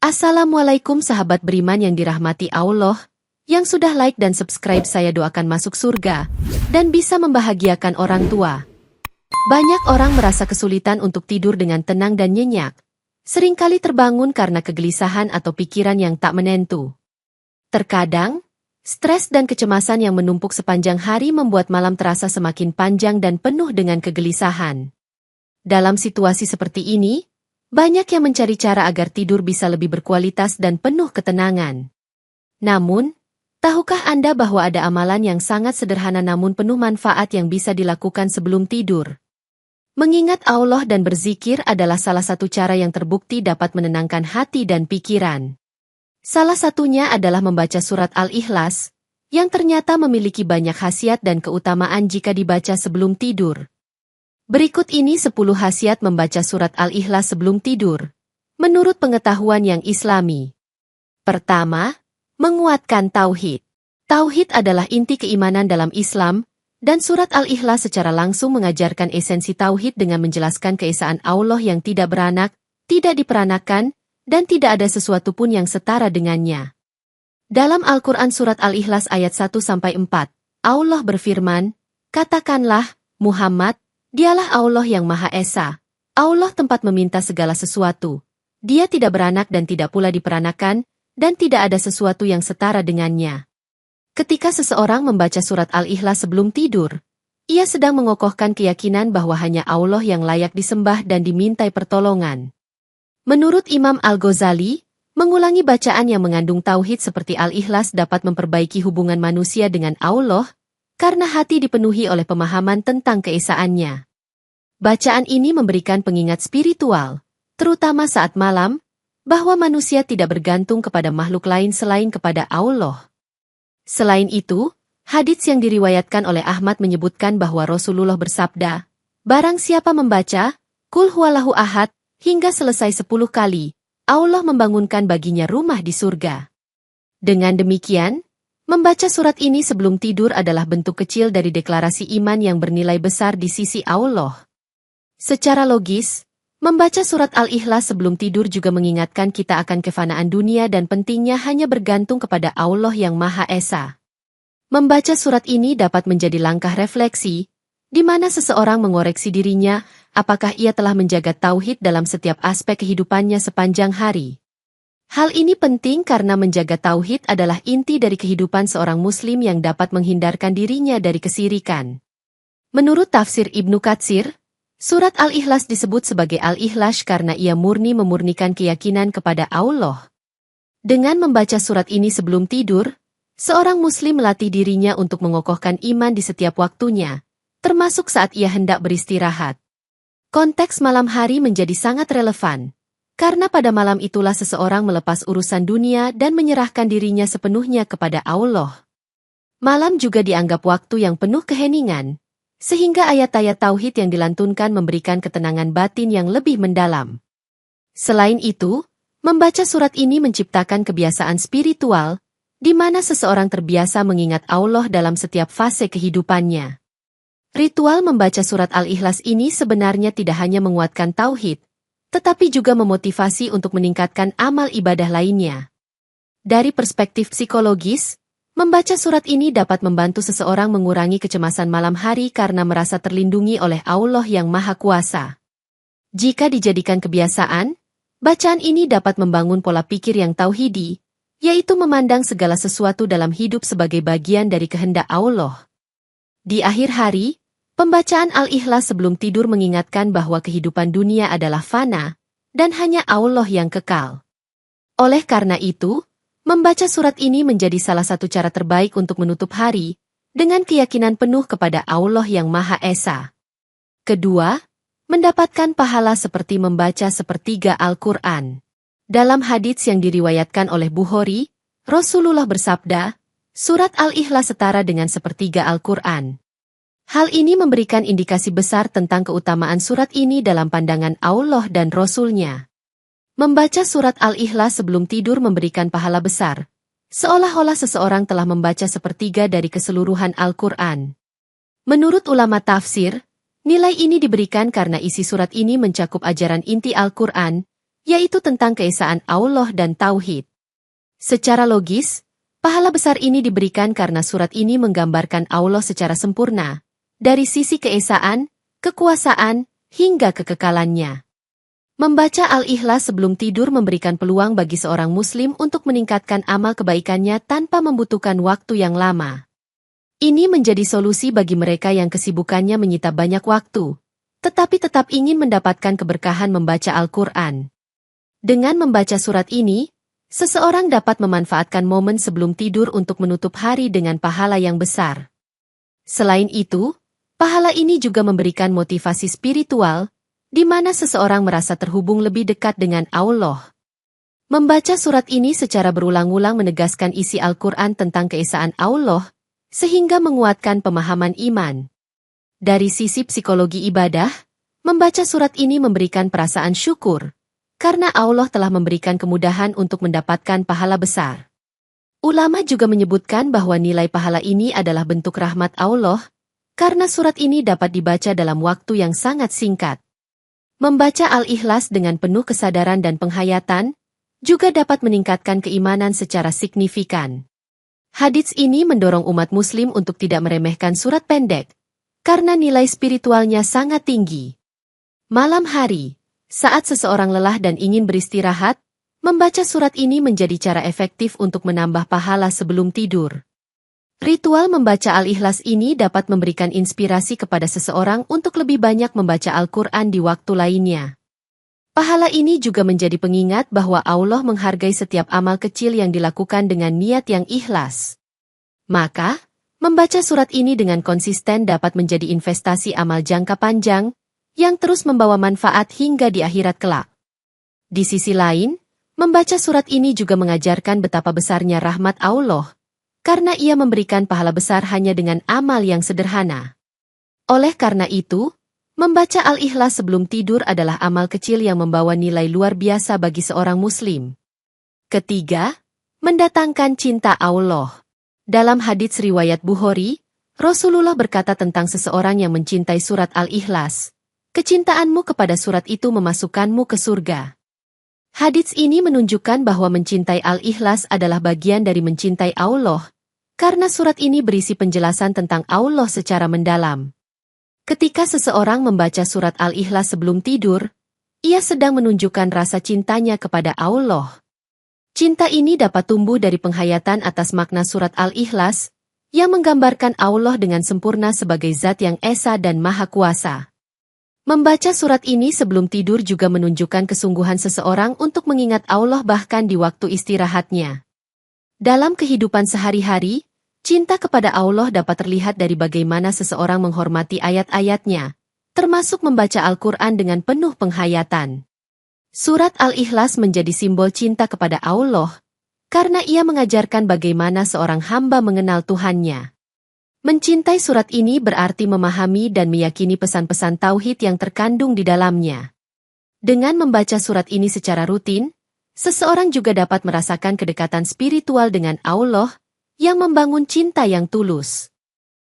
Assalamualaikum sahabat beriman yang dirahmati Allah, yang sudah like dan subscribe saya doakan masuk surga, dan bisa membahagiakan orang tua. Banyak orang merasa kesulitan untuk tidur dengan tenang dan nyenyak, seringkali terbangun karena kegelisahan atau pikiran yang tak menentu. Terkadang, stres dan kecemasan yang menumpuk sepanjang hari membuat malam terasa semakin panjang dan penuh dengan kegelisahan. Dalam situasi seperti ini, banyak yang mencari cara agar tidur bisa lebih berkualitas dan penuh ketenangan. Namun, tahukah Anda bahwa ada amalan yang sangat sederhana namun penuh manfaat yang bisa dilakukan sebelum tidur? Mengingat Allah dan berzikir adalah salah satu cara yang terbukti dapat menenangkan hati dan pikiran. Salah satunya adalah membaca surat Al-Ikhlas, yang ternyata memiliki banyak khasiat dan keutamaan jika dibaca sebelum tidur. Berikut ini 10 khasiat membaca surat Al-Ikhlas sebelum tidur, menurut pengetahuan yang Islami. Pertama, menguatkan tauhid. Tauhid adalah inti keimanan dalam Islam, dan surat Al-Ikhlas secara langsung mengajarkan esensi tauhid dengan menjelaskan keesaan Allah yang tidak beranak, tidak diperanakan, dan tidak ada sesuatu pun yang setara dengannya. Dalam Al-Quran surat Al-Ikhlas ayat 1-4, Allah berfirman, "Katakanlah, Muhammad, Dialah Allah yang Maha Esa. Allah tempat meminta segala sesuatu. Dia tidak beranak dan tidak pula diperanakan, dan tidak ada sesuatu yang setara dengannya." Ketika seseorang membaca surat Al-Ikhlas sebelum tidur, ia sedang mengokohkan keyakinan bahwa hanya Allah yang layak disembah dan dimintai pertolongan. Menurut Imam Al-Ghazali, mengulangi bacaan yang mengandung tauhid seperti Al-Ikhlas dapat memperbaiki hubungan manusia dengan Allah, karena hati dipenuhi oleh pemahaman tentang keesaannya. Bacaan ini memberikan pengingat spiritual, terutama saat malam, bahwa manusia tidak bergantung kepada makhluk lain selain kepada Allah. Selain itu, hadits yang diriwayatkan oleh Ahmad menyebutkan bahwa Rasulullah bersabda, "Barang siapa membaca, Qul huwallahu ahad, hingga selesai 10 kali, Allah membangunkan baginya rumah di surga." Dengan demikian, membaca surat ini sebelum tidur adalah bentuk kecil dari deklarasi iman yang bernilai besar di sisi Allah. Secara logis, membaca surat Al-Ikhlas sebelum tidur juga mengingatkan kita akan kefanaan dunia dan pentingnya hanya bergantung kepada Allah yang Maha Esa. Membaca surat ini dapat menjadi langkah refleksi, di mana seseorang mengoreksi dirinya, apakah ia telah menjaga tauhid dalam setiap aspek kehidupannya sepanjang hari. Hal ini penting karena menjaga tauhid adalah inti dari kehidupan seorang muslim yang dapat menghindarkan dirinya dari kesirikan. Menurut tafsir Ibnu Katsir, surat Al-Ikhlas disebut sebagai Al-Ikhlas karena ia memurnikan keyakinan kepada Allah. Dengan membaca surat ini sebelum tidur, seorang muslim melatih dirinya untuk mengokohkan iman di setiap waktunya, termasuk saat ia hendak beristirahat. Konteks malam hari menjadi sangat relevan, karena pada malam itulah seseorang melepas urusan dunia dan menyerahkan dirinya sepenuhnya kepada Allah. Malam juga dianggap waktu yang penuh keheningan, sehingga ayat-ayat tauhid yang dilantunkan memberikan ketenangan batin yang lebih mendalam. Selain itu, membaca surat ini menciptakan kebiasaan spiritual, di mana seseorang terbiasa mengingat Allah dalam setiap fase kehidupannya. Ritual membaca surat Al-Ikhlas ini sebenarnya tidak hanya menguatkan tauhid, tetapi juga memotivasi untuk meningkatkan amal ibadah lainnya. Dari perspektif psikologis, membaca surat ini dapat membantu seseorang mengurangi kecemasan malam hari karena merasa terlindungi oleh Allah yang Maha Kuasa. Jika dijadikan kebiasaan, bacaan ini dapat membangun pola pikir yang tauhidi, yaitu memandang segala sesuatu dalam hidup sebagai bagian dari kehendak Allah. Di akhir hari, pembacaan Al-Ikhlas sebelum tidur mengingatkan bahwa kehidupan dunia adalah fana, dan hanya Allah yang kekal. Oleh karena itu, membaca surat ini menjadi salah satu cara terbaik untuk menutup hari, dengan keyakinan penuh kepada Allah yang Maha Esa. Kedua, mendapatkan pahala seperti membaca sepertiga Al-Quran. Dalam hadits yang diriwayatkan oleh Bukhari, Rasulullah bersabda, "Surat Al-Ikhlas setara dengan sepertiga Al-Quran." Hal ini memberikan indikasi besar tentang keutamaan surat ini dalam pandangan Allah dan Rasul-Nya. Membaca surat Al-Ikhlas sebelum tidur memberikan pahala besar, seolah-olah seseorang telah membaca sepertiga dari keseluruhan Al-Quran. Menurut ulama tafsir, nilai ini diberikan karena isi surat ini mencakup ajaran inti Al-Quran, yaitu tentang keesaan Allah dan Tauhid. Secara logis, pahala besar ini diberikan karena surat ini menggambarkan Allah secara sempurna, dari sisi keesaan, kekuasaan, hingga kekekalannya. Membaca Al-Ikhlas sebelum tidur memberikan peluang bagi seorang muslim untuk meningkatkan amal kebaikannya tanpa membutuhkan waktu yang lama. Ini menjadi solusi bagi mereka yang kesibukannya menyita banyak waktu, tetapi tetap ingin mendapatkan keberkahan membaca Al-Quran. Dengan membaca surat ini, seseorang dapat memanfaatkan momen sebelum tidur untuk menutup hari dengan pahala yang besar. Selain itu, pahala ini juga memberikan motivasi spiritual, di mana seseorang merasa terhubung lebih dekat dengan Allah. Membaca surat ini secara berulang-ulang menegaskan isi Al-Quran tentang keesaan Allah, sehingga menguatkan pemahaman iman. Dari sisi psikologi ibadah, membaca surat ini memberikan perasaan syukur, karena Allah telah memberikan kemudahan untuk mendapatkan pahala besar. Ulama juga menyebutkan bahwa nilai pahala ini adalah bentuk rahmat Allah, karena surat ini dapat dibaca dalam waktu yang sangat singkat. Membaca Al-Ikhlas dengan penuh kesadaran dan penghayatan juga dapat meningkatkan keimanan secara signifikan. Hadits ini mendorong umat muslim untuk tidak meremehkan surat pendek, karena nilai spiritualnya sangat tinggi. Malam hari, saat seseorang lelah dan ingin beristirahat, membaca surat ini menjadi cara efektif untuk menambah pahala sebelum tidur. Ritual membaca Al-Ikhlas ini dapat memberikan inspirasi kepada seseorang untuk lebih banyak membaca Al-Quran di waktu lainnya. Pahala ini juga menjadi pengingat bahwa Allah menghargai setiap amal kecil yang dilakukan dengan niat yang ikhlas. Maka, membaca surat ini dengan konsisten dapat menjadi investasi amal jangka panjang, yang terus membawa manfaat hingga di akhirat kelak. Di sisi lain, membaca surat ini juga mengajarkan betapa besarnya rahmat Allah, karena ia memberikan pahala besar hanya dengan amal yang sederhana. Oleh karena itu, membaca Al-Ikhlas sebelum tidur adalah amal kecil yang membawa nilai luar biasa bagi seorang muslim. Ketiga, mendatangkan cinta Allah. Dalam hadits riwayat Bukhari, Rasulullah berkata tentang seseorang yang mencintai surat Al-Ikhlas, "Kecintaanmu kepada surat itu memasukkanmu ke surga." Hadits ini menunjukkan bahwa mencintai Al-Ikhlas adalah bagian dari mencintai Allah, karena surat ini berisi penjelasan tentang Allah secara mendalam. Ketika seseorang membaca surat Al-Ikhlas sebelum tidur, ia sedang menunjukkan rasa cintanya kepada Allah. Cinta ini dapat tumbuh dari penghayatan atas makna surat Al-Ikhlas, yang menggambarkan Allah dengan sempurna sebagai Zat yang Esa dan Maha Kuasa. Membaca surat ini sebelum tidur juga menunjukkan kesungguhan seseorang untuk mengingat Allah bahkan di waktu istirahatnya. Dalam kehidupan sehari-hari, cinta kepada Allah dapat terlihat dari bagaimana seseorang menghormati ayat-ayatnya, termasuk membaca Al-Quran dengan penuh penghayatan. Surat Al-Ikhlas menjadi simbol cinta kepada Allah, karena ia mengajarkan bagaimana seorang hamba mengenal Tuhannya. Mencintai surat ini berarti memahami dan meyakini pesan-pesan tauhid yang terkandung di dalamnya. Dengan membaca surat ini secara rutin, seseorang juga dapat merasakan kedekatan spiritual dengan Allah, yang membangun cinta yang tulus.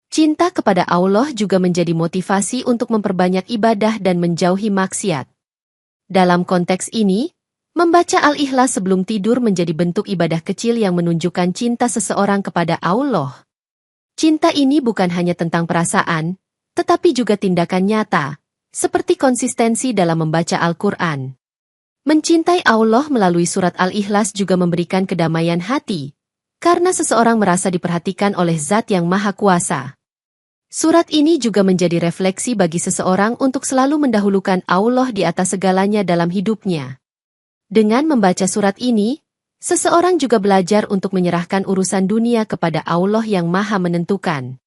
Cinta kepada Allah juga menjadi motivasi untuk memperbanyak ibadah dan menjauhi maksiat. Dalam konteks ini, membaca Al-Ikhlas sebelum tidur menjadi bentuk ibadah kecil yang menunjukkan cinta seseorang kepada Allah. Cinta ini bukan hanya tentang perasaan, tetapi juga tindakan nyata, seperti konsistensi dalam membaca Al-Quran. Mencintai Allah melalui surat Al-Ikhlas juga memberikan kedamaian hati, karena seseorang merasa diperhatikan oleh Zat yang Maha Kuasa. Surat ini juga menjadi refleksi bagi seseorang untuk selalu mendahulukan Allah di atas segalanya dalam hidupnya. Dengan membaca surat ini, seseorang juga belajar untuk menyerahkan urusan dunia kepada Allah yang Maha Menentukan.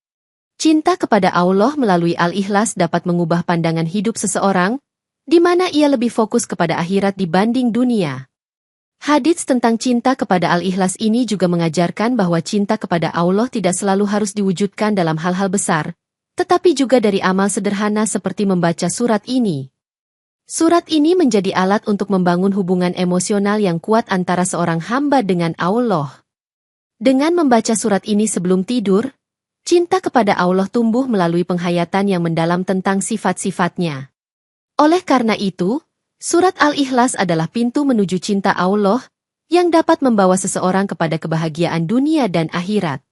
Cinta kepada Allah melalui Al-Ikhlas dapat mengubah pandangan hidup seseorang, di mana ia lebih fokus kepada akhirat dibanding dunia. Hadits tentang cinta kepada Al-Ikhlas ini juga mengajarkan bahwa cinta kepada Allah tidak selalu harus diwujudkan dalam hal-hal besar, tetapi juga dari amal sederhana seperti membaca surat ini. Surat ini menjadi alat untuk membangun hubungan emosional yang kuat antara seorang hamba dengan Allah. Dengan membaca surat ini sebelum tidur, cinta kepada Allah tumbuh melalui penghayatan yang mendalam tentang sifat-sifatnya. Oleh karena itu, Surat Al-Ikhlas adalah pintu menuju cinta Allah yang dapat membawa seseorang kepada kebahagiaan dunia dan akhirat.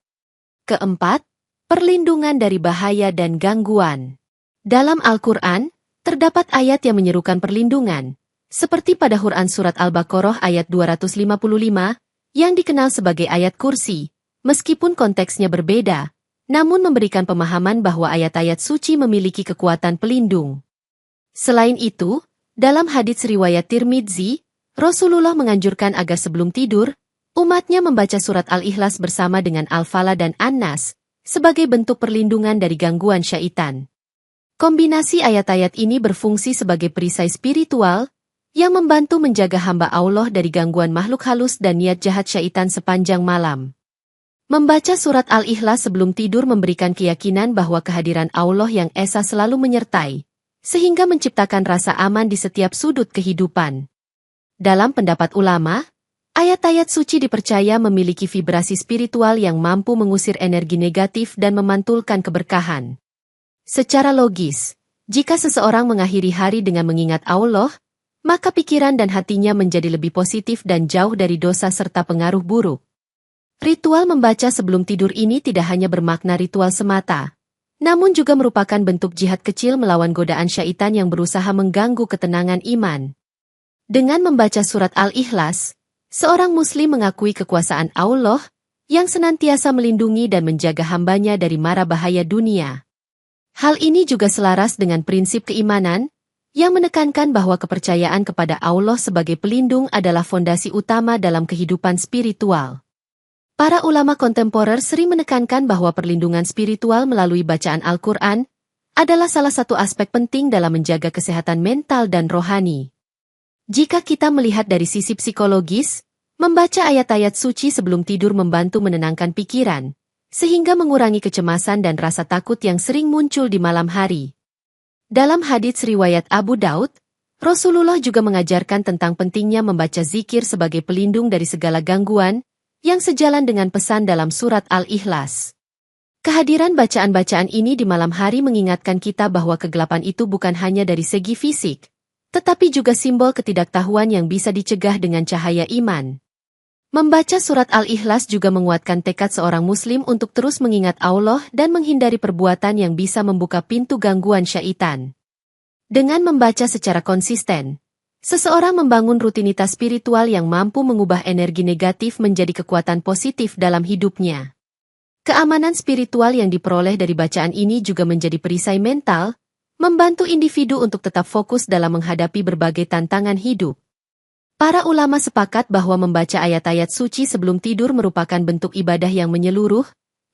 Keempat, perlindungan dari bahaya dan gangguan. Dalam Al-Quran, terdapat ayat yang menyerukan perlindungan, seperti pada Quran Surat Al-Baqarah ayat 255, yang dikenal sebagai ayat kursi, meskipun konteksnya berbeda, namun memberikan pemahaman bahwa ayat-ayat suci memiliki kekuatan pelindung. Selain itu, dalam hadits riwayat Tirmidzi, Rasulullah menganjurkan agar sebelum tidur, umatnya membaca surat Al-Ikhlas bersama dengan Al-Falaq dan An-Nas, sebagai bentuk perlindungan dari gangguan syaitan. Kombinasi ayat-ayat ini berfungsi sebagai perisai spiritual, yang membantu menjaga hamba Allah dari gangguan makhluk halus dan niat jahat syaitan sepanjang malam. Membaca surat Al-Ikhlas sebelum tidur memberikan keyakinan bahwa kehadiran Allah yang esa selalu menyertai, sehingga menciptakan rasa aman di setiap sudut kehidupan. Dalam pendapat ulama, ayat-ayat suci dipercaya memiliki vibrasi spiritual yang mampu mengusir energi negatif dan memantulkan keberkahan. Secara logis, jika seseorang mengakhiri hari dengan mengingat Allah, maka pikiran dan hatinya menjadi lebih positif dan jauh dari dosa serta pengaruh buruk. Ritual membaca sebelum tidur ini tidak hanya bermakna ritual semata, namun juga merupakan bentuk jihad kecil melawan godaan syaitan yang berusaha mengganggu ketenangan iman. Dengan membaca surat Al-Ikhlas, seorang muslim mengakui kekuasaan Allah yang senantiasa melindungi dan menjaga hambanya dari mara bahaya dunia. Hal ini juga selaras dengan prinsip keimanan yang menekankan bahwa kepercayaan kepada Allah sebagai pelindung adalah fondasi utama dalam kehidupan spiritual. Para ulama kontemporer sering menekankan bahwa perlindungan spiritual melalui bacaan Al-Quran adalah salah satu aspek penting dalam menjaga kesehatan mental dan rohani. Jika kita melihat dari sisi psikologis, membaca ayat-ayat suci sebelum tidur membantu menenangkan pikiran, sehingga mengurangi kecemasan dan rasa takut yang sering muncul di malam hari. Dalam hadits riwayat Abu Daud, Rasulullah juga mengajarkan tentang pentingnya membaca zikir sebagai pelindung dari segala gangguan, yang sejalan dengan pesan dalam surat Al-Ikhlas. Kehadiran bacaan-bacaan ini di malam hari mengingatkan kita bahwa kegelapan itu bukan hanya dari segi fisik, tetapi juga simbol ketidaktahuan yang bisa dicegah dengan cahaya iman. Membaca surat Al-Ikhlas juga menguatkan tekad seorang muslim untuk terus mengingat Allah dan menghindari perbuatan yang bisa membuka pintu gangguan syaitan. Dengan membaca secara konsisten, seseorang membangun rutinitas spiritual yang mampu mengubah energi negatif menjadi kekuatan positif dalam hidupnya. Keamanan spiritual yang diperoleh dari bacaan ini juga menjadi perisai mental, membantu individu untuk tetap fokus dalam menghadapi berbagai tantangan hidup. Para ulama sepakat bahwa membaca ayat-ayat suci sebelum tidur merupakan bentuk ibadah yang menyeluruh,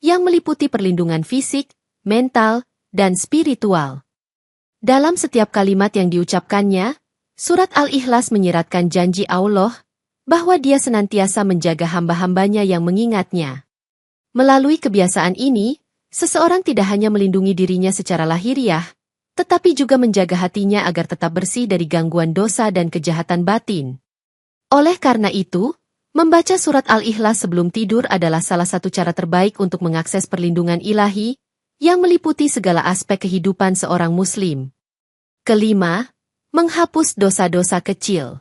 yang meliputi perlindungan fisik, mental, dan spiritual. Dalam setiap kalimat yang diucapkannya, surat Al-Ikhlas menyiratkan janji Allah, bahwa Dia senantiasa menjaga hamba-hambanya yang mengingatnya. Melalui kebiasaan ini, seseorang tidak hanya melindungi dirinya secara lahiriah, tetapi juga menjaga hatinya agar tetap bersih dari gangguan dosa dan kejahatan batin. Oleh karena itu, membaca surat Al-Ikhlas sebelum tidur adalah salah satu cara terbaik untuk mengakses perlindungan ilahi, yang meliputi segala aspek kehidupan seorang muslim. Kelima, menghapus dosa-dosa kecil.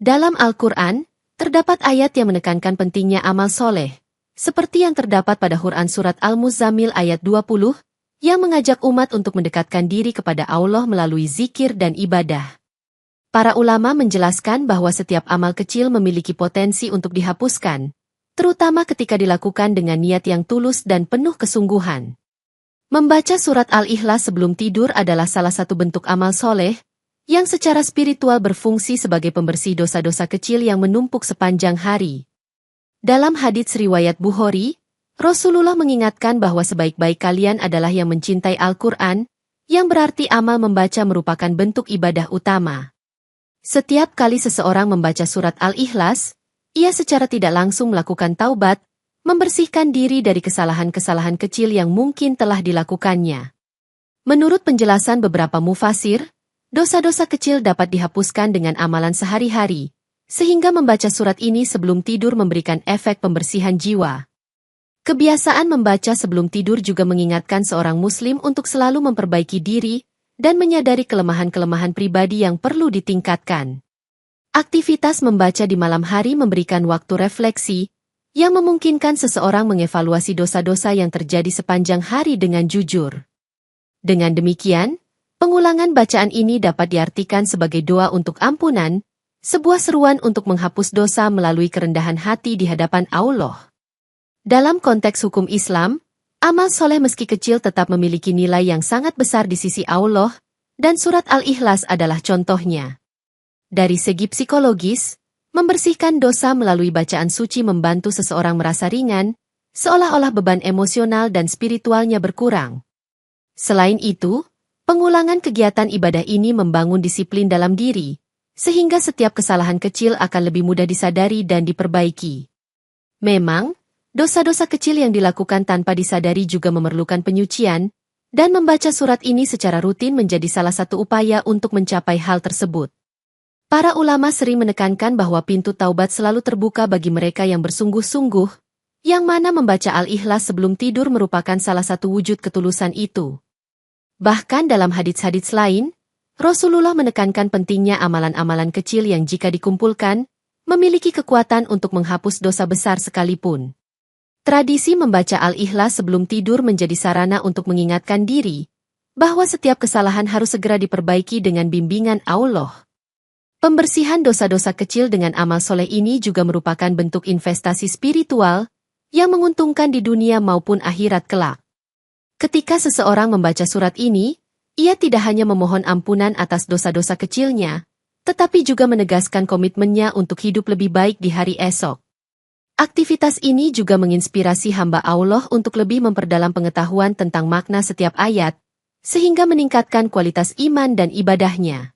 Dalam Al-Quran, terdapat ayat yang menekankan pentingnya amal soleh, seperti yang terdapat pada Quran Surat Al-Muzammil ayat 20, yang mengajak umat untuk mendekatkan diri kepada Allah melalui zikir dan ibadah. Para ulama menjelaskan bahwa setiap amal kecil memiliki potensi untuk dihapuskan, terutama ketika dilakukan dengan niat yang tulus dan penuh kesungguhan. Membaca surat Al-Ikhlas sebelum tidur adalah salah satu bentuk amal soleh, yang secara spiritual berfungsi sebagai pembersih dosa-dosa kecil yang menumpuk sepanjang hari. Dalam hadits riwayat Bukhari, Rasulullah mengingatkan bahwa sebaik-baik kalian adalah yang mencintai Al-Quran, yang berarti amal membaca merupakan bentuk ibadah utama. Setiap kali seseorang membaca surat Al-Ikhlas, ia secara tidak langsung melakukan taubat, membersihkan diri dari kesalahan-kesalahan kecil yang mungkin telah dilakukannya. Menurut penjelasan beberapa mufasir, dosa-dosa kecil dapat dihapuskan dengan amalan sehari-hari, sehingga membaca surat ini sebelum tidur memberikan efek pembersihan jiwa. Kebiasaan membaca sebelum tidur juga mengingatkan seorang muslim untuk selalu memperbaiki diri dan menyadari kelemahan-kelemahan pribadi yang perlu ditingkatkan. Aktivitas membaca di malam hari memberikan waktu refleksi, yang memungkinkan seseorang mengevaluasi dosa-dosa yang terjadi sepanjang hari dengan jujur. Dengan demikian, pengulangan bacaan ini dapat diartikan sebagai doa untuk ampunan, sebuah seruan untuk menghapus dosa melalui kerendahan hati di hadapan Allah. Dalam konteks hukum Islam, amal soleh meski kecil tetap memiliki nilai yang sangat besar di sisi Allah, dan surat Al-Ikhlas adalah contohnya. Dari segi psikologis, membersihkan dosa melalui bacaan suci membantu seseorang merasa ringan, seolah-olah beban emosional dan spiritualnya berkurang. Selain itu, pengulangan kegiatan ibadah ini membangun disiplin dalam diri, sehingga setiap kesalahan kecil akan lebih mudah disadari dan diperbaiki. Memang, dosa-dosa kecil yang dilakukan tanpa disadari juga memerlukan penyucian, dan membaca surat ini secara rutin menjadi salah satu upaya untuk mencapai hal tersebut. Para ulama sering menekankan bahwa pintu taubat selalu terbuka bagi mereka yang bersungguh-sungguh, yang mana membaca Al-Ikhlas sebelum tidur merupakan salah satu wujud ketulusan itu. Bahkan dalam hadits-hadits lain, Rasulullah menekankan pentingnya amalan-amalan kecil yang jika dikumpulkan, memiliki kekuatan untuk menghapus dosa besar sekalipun. Tradisi membaca Al-Ikhlas sebelum tidur menjadi sarana untuk mengingatkan diri, bahwa setiap kesalahan harus segera diperbaiki dengan bimbingan Allah. Pembersihan dosa-dosa kecil dengan amal soleh ini juga merupakan bentuk investasi spiritual, yang menguntungkan di dunia maupun akhirat kelak. Ketika seseorang membaca surat ini, ia tidak hanya memohon ampunan atas dosa-dosa kecilnya, tetapi juga menegaskan komitmennya untuk hidup lebih baik di hari esok. Aktivitas ini juga menginspirasi hamba Allah untuk lebih memperdalam pengetahuan tentang makna setiap ayat, sehingga meningkatkan kualitas iman dan ibadahnya.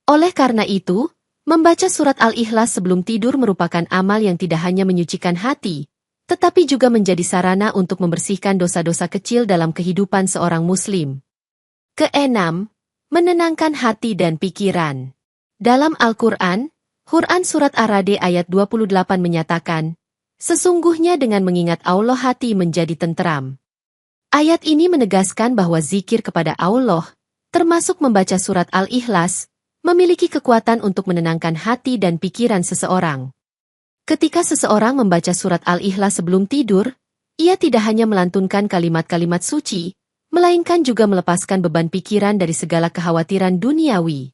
Oleh karena itu, membaca surat Al-Ikhlas sebelum tidur merupakan amal yang tidak hanya menyucikan hati, tetapi juga menjadi sarana untuk membersihkan dosa-dosa kecil dalam kehidupan seorang muslim. Keenam, menenangkan hati dan pikiran. Dalam Al-Quran, Quran Surat Ar-Ra'd ayat 28 menyatakan, sesungguhnya dengan mengingat Allah hati menjadi tenteram. Ayat ini menegaskan bahwa zikir kepada Allah, termasuk membaca surat Al-Ikhlas, memiliki kekuatan untuk menenangkan hati dan pikiran seseorang. Ketika seseorang membaca surat Al-Ikhlas sebelum tidur, ia tidak hanya melantunkan kalimat-kalimat suci, melainkan juga melepaskan beban pikiran dari segala kekhawatiran duniawi.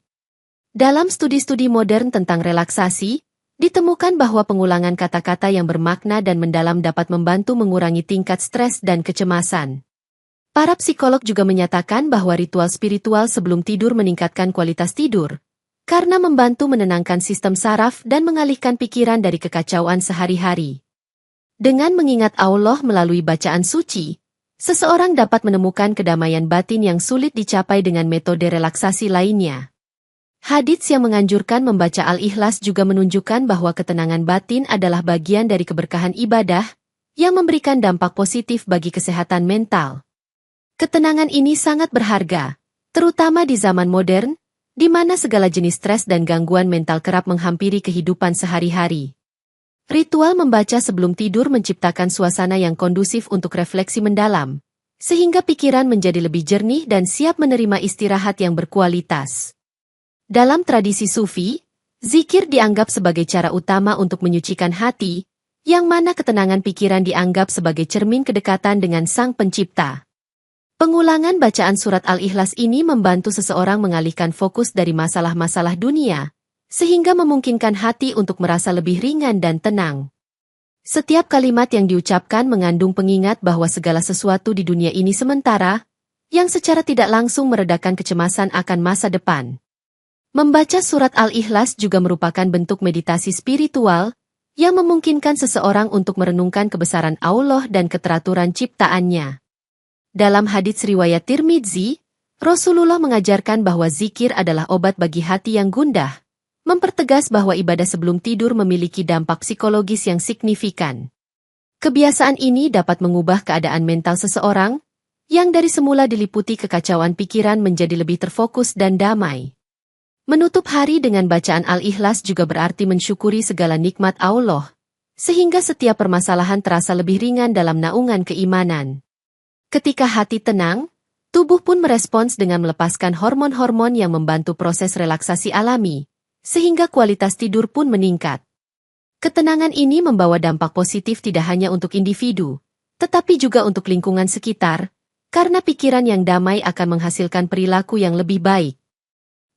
Dalam studi-studi modern tentang relaksasi, ditemukan bahwa pengulangan kata-kata yang bermakna dan mendalam dapat membantu mengurangi tingkat stres dan kecemasan. Para psikolog juga menyatakan bahwa ritual spiritual sebelum tidur meningkatkan kualitas tidur, karena membantu menenangkan sistem saraf dan mengalihkan pikiran dari kekacauan sehari-hari. Dengan mengingat Allah melalui bacaan suci, seseorang dapat menemukan kedamaian batin yang sulit dicapai dengan metode relaksasi lainnya. Hadits yang menganjurkan membaca Al-Ikhlas juga menunjukkan bahwa ketenangan batin adalah bagian dari keberkahan ibadah, yang memberikan dampak positif bagi kesehatan mental. Ketenangan ini sangat berharga, terutama di zaman modern, di mana segala jenis stres dan gangguan mental kerap menghampiri kehidupan sehari-hari. Ritual membaca sebelum tidur menciptakan suasana yang kondusif untuk refleksi mendalam, sehingga pikiran menjadi lebih jernih dan siap menerima istirahat yang berkualitas. Dalam tradisi Sufi, zikir dianggap sebagai cara utama untuk menyucikan hati, yang mana ketenangan pikiran dianggap sebagai cermin kedekatan dengan Sang Pencipta. Pengulangan bacaan surat Al-Ikhlas ini membantu seseorang mengalihkan fokus dari masalah-masalah dunia, sehingga memungkinkan hati untuk merasa lebih ringan dan tenang. Setiap kalimat yang diucapkan mengandung pengingat bahwa segala sesuatu di dunia ini sementara, yang secara tidak langsung meredakan kecemasan akan masa depan. Membaca surat Al-Ikhlas juga merupakan bentuk meditasi spiritual, yang memungkinkan seseorang untuk merenungkan kebesaran Allah dan keteraturan ciptaannya. Dalam hadits riwayat Tirmidzi, Rasulullah mengajarkan bahwa zikir adalah obat bagi hati yang gundah, mempertegas bahwa ibadah sebelum tidur memiliki dampak psikologis yang signifikan. Kebiasaan ini dapat mengubah keadaan mental seseorang, yang dari semula diliputi kekacauan pikiran menjadi lebih terfokus dan damai. Menutup hari dengan bacaan Al-Ikhlas juga berarti mensyukuri segala nikmat Allah, sehingga setiap permasalahan terasa lebih ringan dalam naungan keimanan. Ketika hati tenang, Tubuh pun merespons dengan melepaskan hormon-hormon yang membantu proses relaksasi alami, sehingga kualitas tidur pun meningkat. Ketenangan ini membawa dampak positif tidak hanya untuk individu, tetapi juga untuk lingkungan sekitar, karena pikiran yang damai akan menghasilkan perilaku yang lebih baik.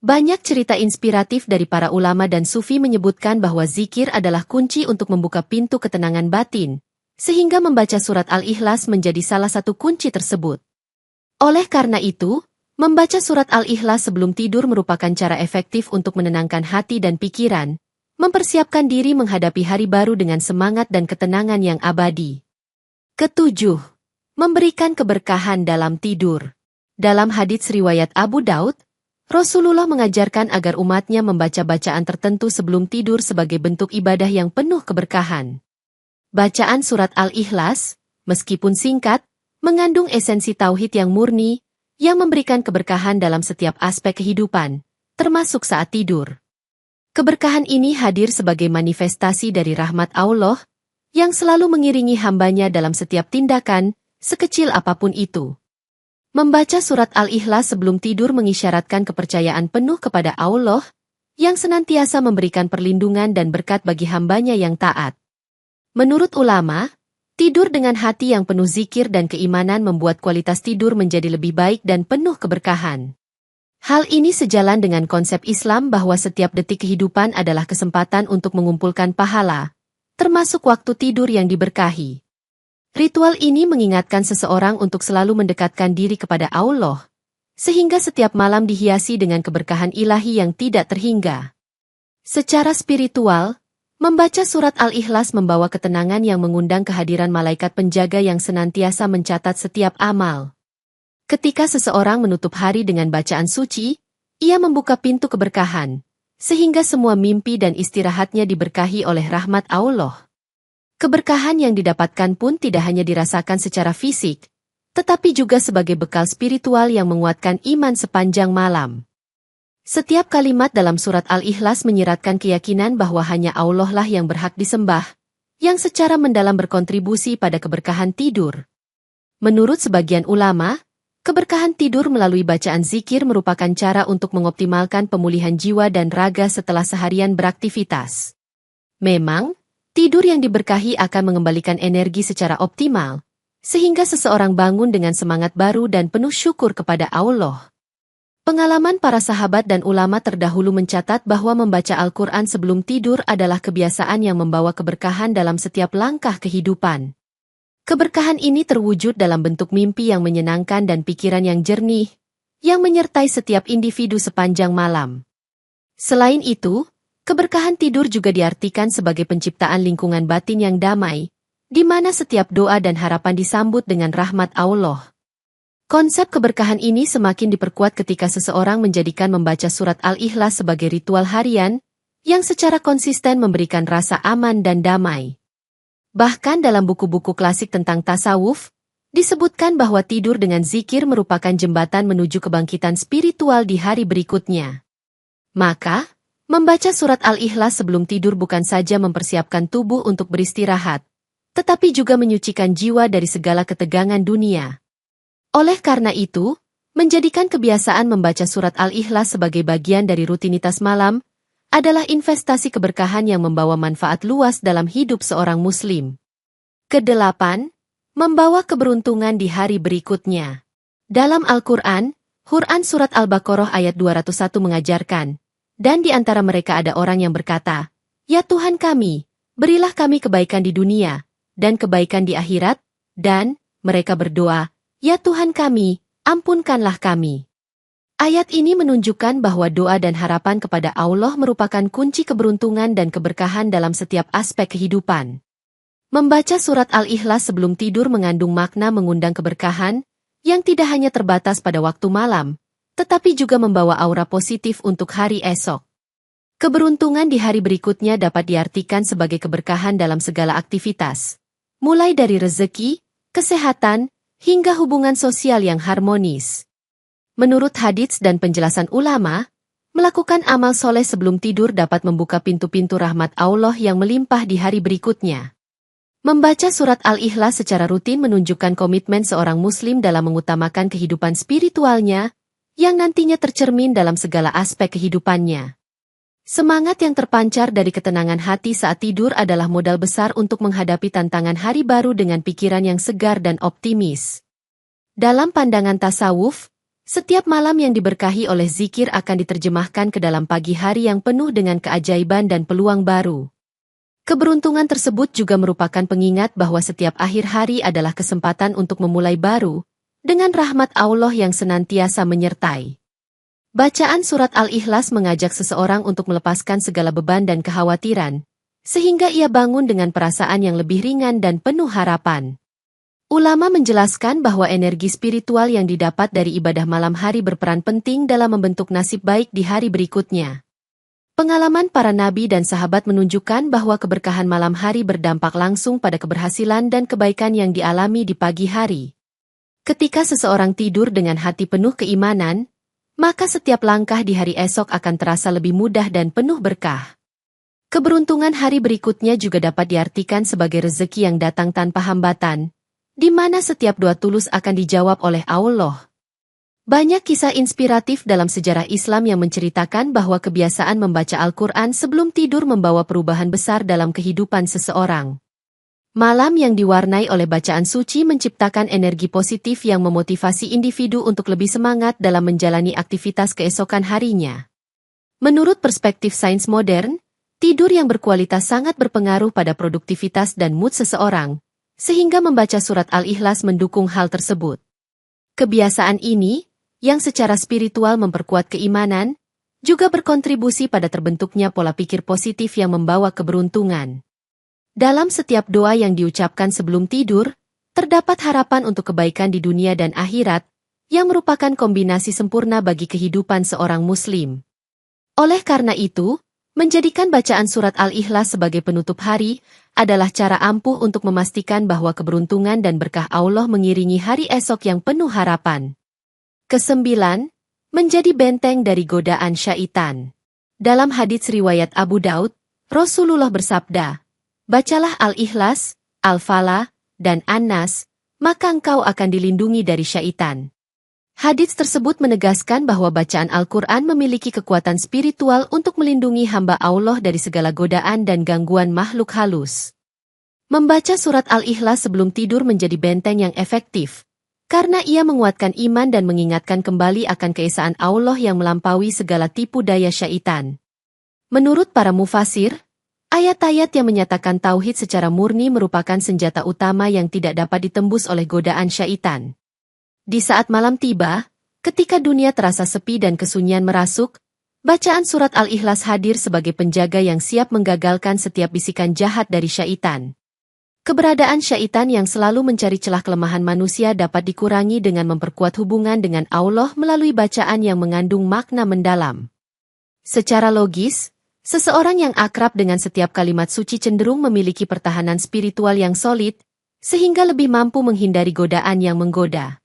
Banyak cerita inspiratif dari para ulama dan sufi menyebutkan bahwa zikir adalah kunci untuk membuka pintu ketenangan batin, sehingga membaca surat Al-Ikhlas menjadi salah satu kunci tersebut. Oleh karena itu, membaca surat Al-Ikhlas sebelum tidur merupakan cara efektif untuk menenangkan hati dan pikiran, mempersiapkan diri menghadapi hari baru dengan semangat dan ketenangan yang abadi. Ketujuh, memberikan keberkahan dalam tidur. Dalam hadits riwayat Abu Daud, Rasulullah mengajarkan agar umatnya membaca bacaan tertentu sebelum tidur sebagai bentuk ibadah yang penuh keberkahan. Bacaan surat Al-Ikhlas, meskipun singkat, mengandung esensi tauhid yang murni, yang memberikan keberkahan dalam setiap aspek kehidupan, termasuk saat tidur. Keberkahan ini hadir sebagai manifestasi dari rahmat Allah, yang selalu mengiringi hambanya dalam setiap tindakan, sekecil apapun itu. Membaca surat Al-Ikhlas sebelum tidur mengisyaratkan kepercayaan penuh kepada Allah, yang senantiasa memberikan perlindungan dan berkat bagi hambanya yang taat. Menurut ulama, tidur dengan hati yang penuh zikir dan keimanan membuat kualitas tidur menjadi lebih baik dan penuh keberkahan. Hal ini sejalan dengan konsep Islam bahwa setiap detik kehidupan adalah kesempatan untuk mengumpulkan pahala, termasuk waktu tidur yang diberkahi. Ritual ini mengingatkan seseorang untuk selalu mendekatkan diri kepada Allah, sehingga setiap malam dihiasi dengan keberkahan ilahi yang tidak terhingga. Secara spiritual, membaca surat Al-Ikhlas membawa ketenangan yang mengundang kehadiran malaikat penjaga yang senantiasa mencatat setiap amal. Ketika seseorang menutup hari dengan bacaan suci, ia membuka pintu keberkahan, sehingga semua mimpi dan istirahatnya diberkahi oleh rahmat Allah. Keberkahan yang didapatkan pun tidak hanya dirasakan secara fisik, tetapi juga sebagai bekal spiritual yang menguatkan iman sepanjang malam. Setiap kalimat dalam surat Al-Ikhlas menyiratkan keyakinan bahwa hanya Allah lah yang berhak disembah, yang secara mendalam berkontribusi pada keberkahan tidur. Menurut sebagian ulama, keberkahan tidur melalui bacaan zikir merupakan cara untuk mengoptimalkan pemulihan jiwa dan raga setelah seharian beraktivitas. Memang, tidur yang diberkahi akan mengembalikan energi secara optimal, sehingga seseorang bangun dengan semangat baru dan penuh syukur kepada Allah. Pengalaman para sahabat dan ulama terdahulu mencatat bahwa membaca Al-Quran sebelum tidur adalah kebiasaan yang membawa keberkahan dalam setiap langkah kehidupan. Keberkahan ini terwujud dalam bentuk mimpi yang menyenangkan dan pikiran yang jernih, yang menyertai setiap individu sepanjang malam. Selain itu, keberkahan tidur juga diartikan sebagai penciptaan lingkungan batin yang damai, di mana setiap doa dan harapan disambut dengan rahmat Allah. Konsep keberkahan ini semakin diperkuat ketika seseorang menjadikan membaca surat Al-Ikhlas sebagai ritual harian, yang secara konsisten memberikan rasa aman dan damai. Bahkan dalam buku-buku klasik tentang tasawuf, disebutkan bahwa tidur dengan zikir merupakan jembatan menuju kebangkitan spiritual di hari berikutnya. Maka, membaca surat Al-Ikhlas sebelum tidur bukan saja mempersiapkan tubuh untuk beristirahat, tetapi juga menyucikan jiwa dari segala ketegangan dunia. Oleh karena itu, menjadikan kebiasaan membaca surat Al-Ikhlas sebagai bagian dari rutinitas malam adalah investasi keberkahan yang membawa manfaat luas dalam hidup seorang muslim. Kedelapan, membawa keberuntungan di hari berikutnya. Dalam Al-Quran, Quran Surat Al-Baqarah ayat 201 mengajarkan, dan di antara mereka ada orang yang berkata, "Ya Tuhan kami, berilah kami kebaikan di dunia, dan kebaikan di akhirat," dan mereka berdoa, "Ya Tuhan kami, ampunkanlah kami." Ayat ini menunjukkan bahwa doa dan harapan kepada Allah merupakan kunci keberuntungan dan keberkahan dalam setiap aspek kehidupan. Membaca surat Al-Ikhlas sebelum tidur mengandung makna mengundang keberkahan, yang tidak hanya terbatas pada waktu malam, tetapi juga membawa aura positif untuk hari esok. Keberuntungan di hari berikutnya dapat diartikan sebagai keberkahan dalam segala aktivitas, mulai dari rezeki, kesehatan, hingga hubungan sosial yang harmonis. Menurut hadits dan penjelasan ulama, melakukan amal soleh sebelum tidur dapat membuka pintu-pintu rahmat Allah yang melimpah di hari berikutnya. Membaca surat Al-Ikhlas secara rutin menunjukkan komitmen seorang muslim dalam mengutamakan kehidupan spiritualnya, yang nantinya tercermin dalam segala aspek kehidupannya. Semangat yang terpancar dari ketenangan hati saat tidur adalah modal besar untuk menghadapi tantangan hari baru dengan pikiran yang segar dan optimis. Dalam pandangan tasawuf, setiap malam yang diberkahi oleh zikir akan diterjemahkan ke dalam pagi hari yang penuh dengan keajaiban dan peluang baru. Keberuntungan tersebut juga merupakan pengingat bahwa setiap akhir hari adalah kesempatan untuk memulai baru, dengan rahmat Allah yang senantiasa menyertai. Bacaan surat Al-Ikhlas mengajak seseorang untuk melepaskan segala beban dan kekhawatiran, sehingga ia bangun dengan perasaan yang lebih ringan dan penuh harapan. Ulama menjelaskan bahwa energi spiritual yang didapat dari ibadah malam hari berperan penting dalam membentuk nasib baik di hari berikutnya. Pengalaman para nabi dan sahabat menunjukkan bahwa keberkahan malam hari berdampak langsung pada keberhasilan dan kebaikan yang dialami di pagi hari. Ketika seseorang tidur dengan hati penuh keimanan, maka setiap langkah di hari esok akan terasa lebih mudah dan penuh berkah. Keberuntungan hari berikutnya juga dapat diartikan sebagai rezeki yang datang tanpa hambatan, di mana setiap doa tulus akan dijawab oleh Allah. Banyak kisah inspiratif dalam sejarah Islam yang menceritakan bahwa kebiasaan membaca Al-Quran sebelum tidur membawa perubahan besar dalam kehidupan seseorang. Malam yang diwarnai oleh bacaan suci menciptakan energi positif yang memotivasi individu untuk lebih semangat dalam menjalani aktivitas keesokan harinya. Menurut perspektif sains modern, tidur yang berkualitas sangat berpengaruh pada produktivitas dan mood seseorang, sehingga membaca surat Al-Ikhlas mendukung hal tersebut. Kebiasaan ini, yang secara spiritual memperkuat keimanan, juga berkontribusi pada terbentuknya pola pikir positif yang membawa keberuntungan. Dalam setiap doa yang diucapkan sebelum tidur, terdapat harapan untuk kebaikan di dunia dan akhirat, yang merupakan kombinasi sempurna bagi kehidupan seorang muslim. Oleh karena itu, menjadikan bacaan surat Al-Ikhlas sebagai penutup hari, adalah cara ampuh untuk memastikan bahwa keberuntungan dan berkah Allah mengiringi hari esok yang penuh harapan. Kesembilan, menjadi benteng dari godaan syaitan. Dalam hadits riwayat Abu Daud, Rasulullah bersabda, "Bacalah Al-Ikhlas, Al-Falah, dan An-Nas, maka engkau akan dilindungi dari syaitan." Hadits tersebut menegaskan bahwa bacaan Al-Quran memiliki kekuatan spiritual untuk melindungi hamba Allah dari segala godaan dan gangguan makhluk halus. Membaca surat Al-Ikhlas sebelum tidur menjadi benteng yang efektif, karena ia menguatkan iman dan mengingatkan kembali akan keesaan Allah yang melampaui segala tipu daya syaitan. Menurut para mufasir, ayat-ayat yang menyatakan tauhid secara murni merupakan senjata utama yang tidak dapat ditembus oleh godaan syaitan. Di saat malam tiba, ketika dunia terasa sepi dan kesunyian merasuk, bacaan surat Al-Ikhlas hadir sebagai penjaga yang siap menggagalkan setiap bisikan jahat dari syaitan. Keberadaan syaitan yang selalu mencari celah kelemahan manusia dapat dikurangi dengan memperkuat hubungan dengan Allah melalui bacaan yang mengandung makna mendalam. Secara logis, seseorang yang akrab dengan setiap kalimat suci cenderung memiliki pertahanan spiritual yang solid, sehingga lebih mampu menghindari godaan yang menggoda.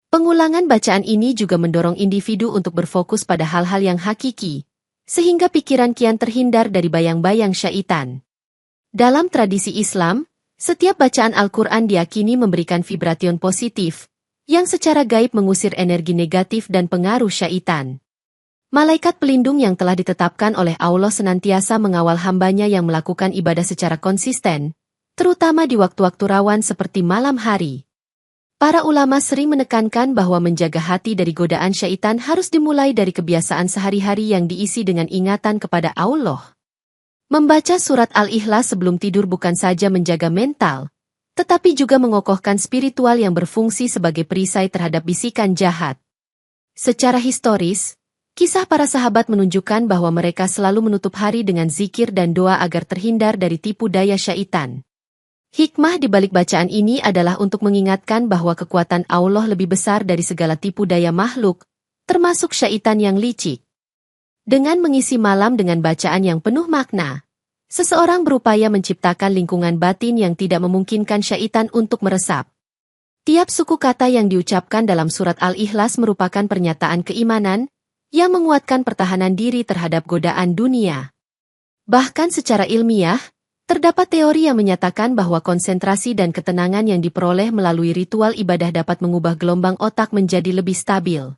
Pengulangan bacaan ini juga mendorong individu untuk berfokus pada hal-hal yang hakiki, sehingga pikiran kian terhindar dari bayang-bayang syaitan. Dalam tradisi Islam, setiap bacaan Al-Quran diyakini memberikan vibration positif, yang secara gaib mengusir energi negatif dan pengaruh syaitan. Malaikat pelindung yang telah ditetapkan oleh Allah senantiasa mengawal hambanya yang melakukan ibadah secara konsisten, terutama di waktu-waktu rawan seperti malam hari. Para ulama sering menekankan bahwa menjaga hati dari godaan syaitan harus dimulai dari kebiasaan sehari-hari yang diisi dengan ingatan kepada Allah. Membaca surat Al-Ikhlas sebelum tidur bukan saja menjaga mental, tetapi juga mengokohkan spiritual yang berfungsi sebagai perisai terhadap bisikan jahat. Secara historis, kisah para sahabat menunjukkan bahwa mereka selalu menutup hari dengan zikir dan doa agar terhindar dari tipu daya syaitan. Hikmah di balik bacaan ini adalah untuk mengingatkan bahwa kekuatan Allah lebih besar dari segala tipu daya makhluk, termasuk syaitan yang licik. Dengan mengisi malam dengan bacaan yang penuh makna, seseorang berupaya menciptakan lingkungan batin yang tidak memungkinkan syaitan untuk meresap. Tiap suku kata yang diucapkan dalam surat Al-Ikhlas merupakan pernyataan keimanan, yang menguatkan pertahanan diri terhadap godaan dunia. Bahkan secara ilmiah, Terdapat teori yang menyatakan bahwa konsentrasi dan ketenangan yang diperoleh melalui ritual ibadah dapat mengubah gelombang otak menjadi lebih stabil.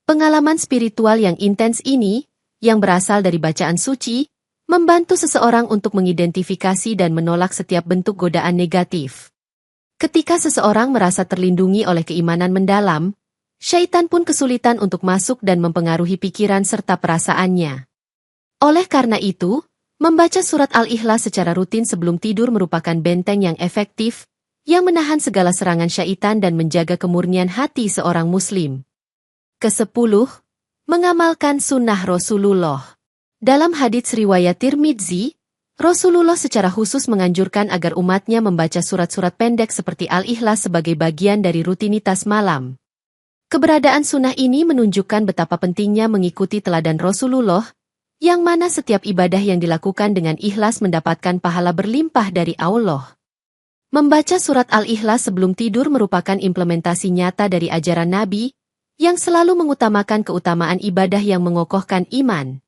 Pengalaman spiritual yang intens ini, yang berasal dari bacaan suci, membantu seseorang untuk mengidentifikasi dan menolak setiap bentuk godaan negatif. Ketika seseorang merasa terlindungi oleh keimanan mendalam, syaitan pun kesulitan untuk masuk dan mempengaruhi pikiran serta perasaannya. Oleh karena itu, membaca surat Al-Ikhlas secara rutin sebelum tidur merupakan benteng yang efektif, yang menahan segala serangan syaitan dan menjaga kemurnian hati seorang muslim. Ke-10. Mengamalkan sunnah Rasulullah. Dalam hadits riwayat Tirmidzi, Rasulullah secara khusus menganjurkan agar umatnya membaca surat-surat pendek seperti Al-Ikhlas sebagai bagian dari rutinitas malam. Keberadaan sunnah ini menunjukkan betapa pentingnya mengikuti teladan Rasulullah, yang mana setiap ibadah yang dilakukan dengan ikhlas mendapatkan pahala berlimpah dari Allah. Membaca surat Al-Ikhlas sebelum tidur merupakan implementasi nyata dari ajaran Nabi, yang selalu mengutamakan keutamaan ibadah yang mengokohkan iman.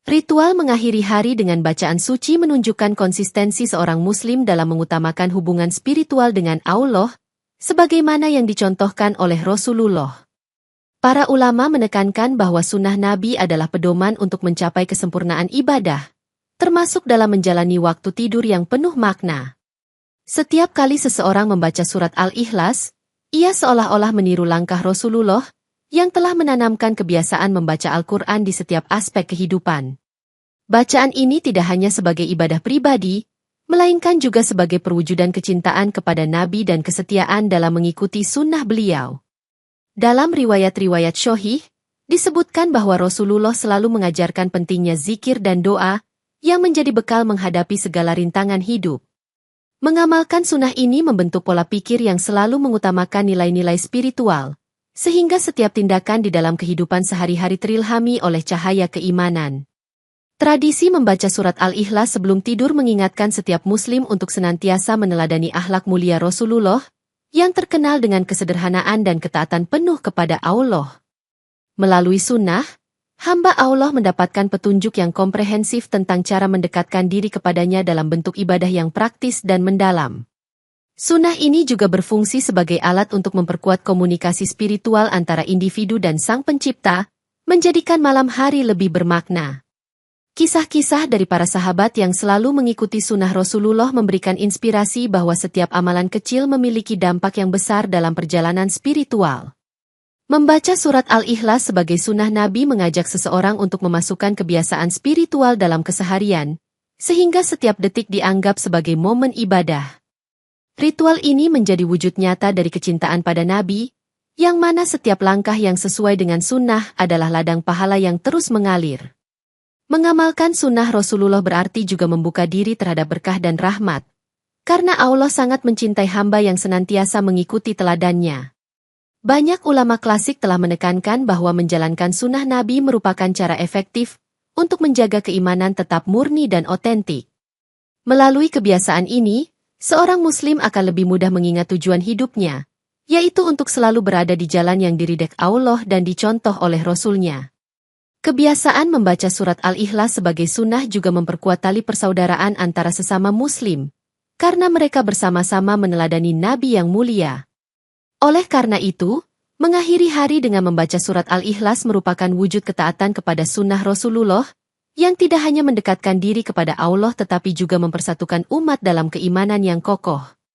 Ritual mengakhiri hari dengan bacaan suci menunjukkan konsistensi seorang muslim dalam mengutamakan hubungan spiritual dengan Allah, sebagaimana yang dicontohkan oleh Rasulullah. Para ulama menekankan bahwa sunnah Nabi adalah pedoman untuk mencapai kesempurnaan ibadah, termasuk dalam menjalani waktu tidur yang penuh makna. Setiap kali seseorang membaca surat Al-Ikhlas, ia seolah-olah meniru langkah Rasulullah, yang telah menanamkan kebiasaan membaca Al-Quran di setiap aspek kehidupan. Bacaan ini tidak hanya sebagai ibadah pribadi, melainkan juga sebagai perwujudan kecintaan kepada Nabi dan kesetiaan dalam mengikuti sunnah beliau. Dalam riwayat-riwayat Sahih, disebutkan bahwa Rasulullah selalu mengajarkan pentingnya zikir dan doa, yang menjadi bekal menghadapi segala rintangan hidup. Mengamalkan sunnah ini membentuk pola pikir yang selalu mengutamakan nilai-nilai spiritual, sehingga setiap tindakan di dalam kehidupan sehari-hari terilhami oleh cahaya keimanan. Tradisi membaca surat Al-Ikhlas sebelum tidur mengingatkan setiap muslim untuk senantiasa meneladani akhlak mulia Rasulullah, yang terkenal dengan kesederhanaan dan ketaatan penuh kepada Allah. Melalui sunnah, hamba Allah mendapatkan petunjuk yang komprehensif tentang cara mendekatkan diri kepadanya dalam bentuk ibadah yang praktis dan mendalam. Sunnah ini juga berfungsi sebagai alat untuk memperkuat komunikasi spiritual antara individu dan Sang Pencipta, menjadikan malam hari lebih bermakna. Kisah-kisah dari para sahabat yang selalu mengikuti sunnah Rasulullah memberikan inspirasi bahwa setiap amalan kecil memiliki dampak yang besar dalam perjalanan spiritual. Membaca surat Al-Ikhlas sebagai sunnah Nabi mengajak seseorang untuk memasukkan kebiasaan spiritual dalam keseharian, sehingga setiap detik dianggap sebagai momen ibadah. Ritual ini menjadi wujud nyata dari kecintaan pada Nabi, yang mana setiap langkah yang sesuai dengan sunnah adalah ladang pahala yang terus mengalir. Mengamalkan sunnah Rasulullah berarti juga membuka diri terhadap berkah dan rahmat, karena Allah sangat mencintai hamba yang senantiasa mengikuti teladannya. Banyak ulama klasik telah menekankan bahwa menjalankan sunnah Nabi merupakan cara efektif untuk menjaga keimanan tetap murni dan otentik. Melalui kebiasaan ini, seorang muslim akan lebih mudah mengingat tujuan hidupnya, yaitu untuk selalu berada di jalan yang diridhai Allah dan dicontoh oleh Rasul-Nya. Kebiasaan membaca surat Al-Ikhlas sebagai sunnah juga memperkuat tali persaudaraan antara sesama muslim, karena mereka bersama-sama meneladani Nabi yang mulia. Oleh karena itu, mengakhiri hari dengan membaca surat Al-Ikhlas merupakan wujud ketaatan kepada sunnah Rasulullah, yang tidak hanya mendekatkan diri kepada Allah tetapi juga mempersatukan umat dalam keimanan yang kokoh.